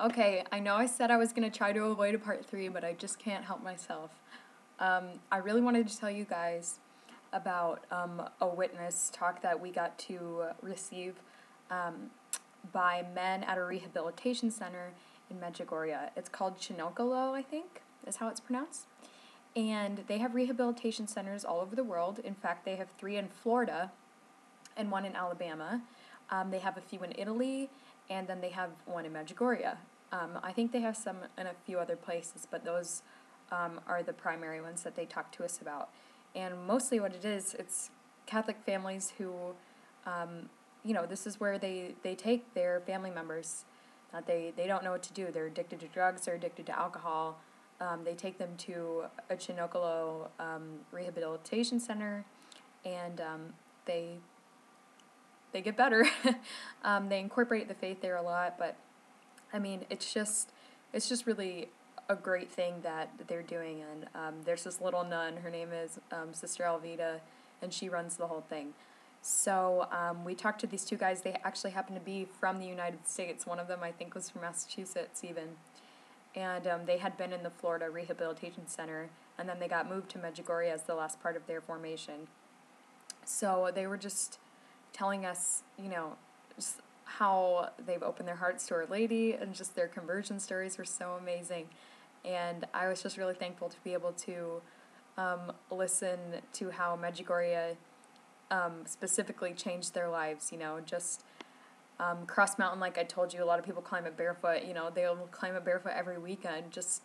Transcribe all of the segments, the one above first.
Okay, I know I said I was going to try to avoid a part 3, but I just can't help myself. I really wanted to tell you guys about a witness talk that we got to receive by men at a rehabilitation center in Medjugorje. It's called Chinokolo, I think, is how it's pronounced. And they have rehabilitation centers all over the world. In fact, they have 3 in Florida and 1 in Alabama. They have a few in Italy, and then they have 1 in Medjugorje. I think they have some in a few other places, but those are the primary ones that they talk to us about. And mostly what it is, it's Catholic families who, this is where they take their family members that they don't know what to do. They're addicted to drugs, they're addicted to alcohol. They take them to a Chinokolo rehabilitation center, and they get better. They incorporate the faith there a lot, but I mean, it's just really a great thing that they're doing. And there's this little nun, her name is Sister Alvida, and she runs the whole thing. So we talked to these 2 guys. They actually happen to be from the United States. One of them, I think, was from Massachusetts even. And they had been in the Florida Rehabilitation Center, and then they got moved to Medjugorje as the last part of their formation. So they were just telling us, just how they've opened their hearts to Our Lady, and just their conversion stories were so amazing. And I was just really thankful to be able to listen to how Medjugorje specifically changed their lives, just Cross Mountain, like I told you, a lot of people climb it barefoot. They'll climb it barefoot every weekend, just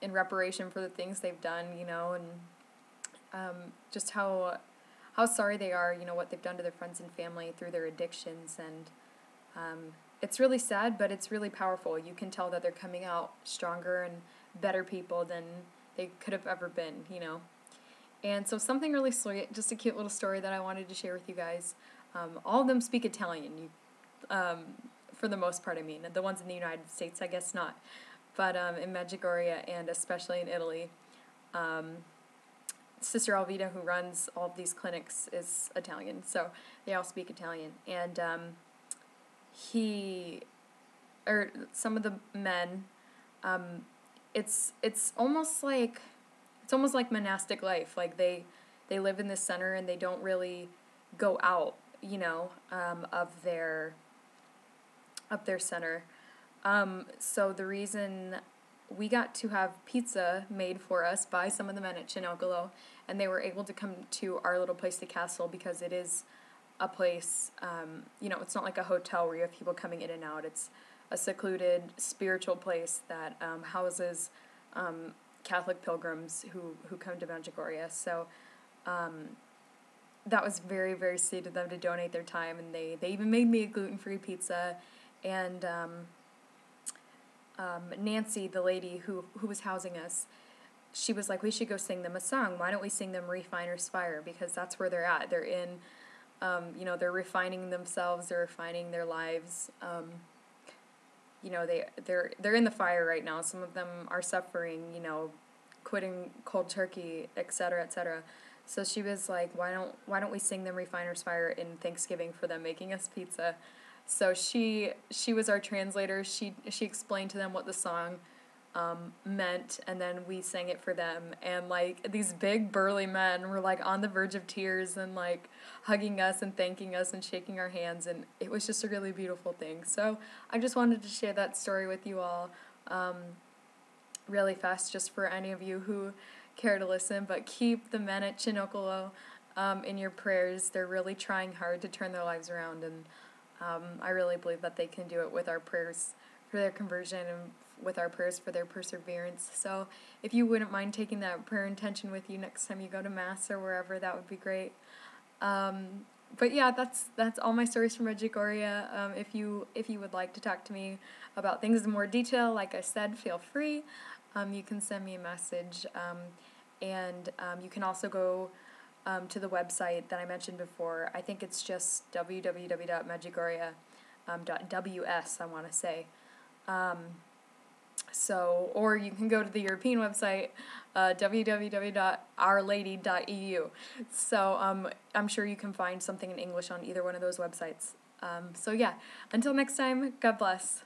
in reparation for the things they've done, and just how sorry they are, what they've done to their friends and family through their addictions. And it's really sad, but it's really powerful. You can tell that they're coming out stronger and better people than they could have ever been, And so something really sweet, just a cute little story that I wanted to share with you guys. All of them speak Italian, for the most part, I mean. The ones in the United States, I guess not. But in Medjugorje, and especially in Italy, Sister Alvida, who runs all of these clinics, is Italian, so they all speak Italian. And some of the men, it's almost like monastic life. Like they live in this center and they don't really go out, of their center. So the reason we got to have pizza made for us by some of the men at Chinokolo, and they were able to come to our little place, the castle, because it is a place, it's not like a hotel where you have people coming in and out. It's a secluded spiritual place that houses Catholic pilgrims who come to Medjugorje. So that was very, very sweet of them to donate their time, and they even made me a gluten-free pizza. And Nancy, the lady who was housing us, she was like, we should go sing them a song. Why don't we sing them Refiner's Fire? Because that's where they're at. They're in, they're refining themselves, they're refining their lives. They're in the fire right now. Some of them are suffering, quitting cold turkey, etc., etc. So she was like, why don't we sing them Refiner's Fire in Thanksgiving for them making us pizza? So she was our translator. She explained to them what the song meant, and then we sang it for them. And like these big burly men were like on the verge of tears and like hugging us and thanking us and shaking our hands, and it was just a really beautiful thing. So I just wanted to share that story with you all really fast, just for any of you who care to listen. But keep the men at Chinokolo in your prayers. They're really trying hard to turn their lives around, and I really believe that they can do it with our prayers for their conversion and with our prayers for their perseverance. So if you wouldn't mind taking that prayer intention with you next time you go to Mass or wherever, that would be great. But yeah, that's all my stories from Medjugorje. If you would like to talk to me about things in more detail, like I said, feel free. You can send me a message, and you can also go to the website that I mentioned before. I think it's just www.medjugorje.ws, I want to say. Or you can go to the European website, www.ourlady.eu. So I'm sure you can find something in English on either one of those websites. So yeah, until next time, God bless.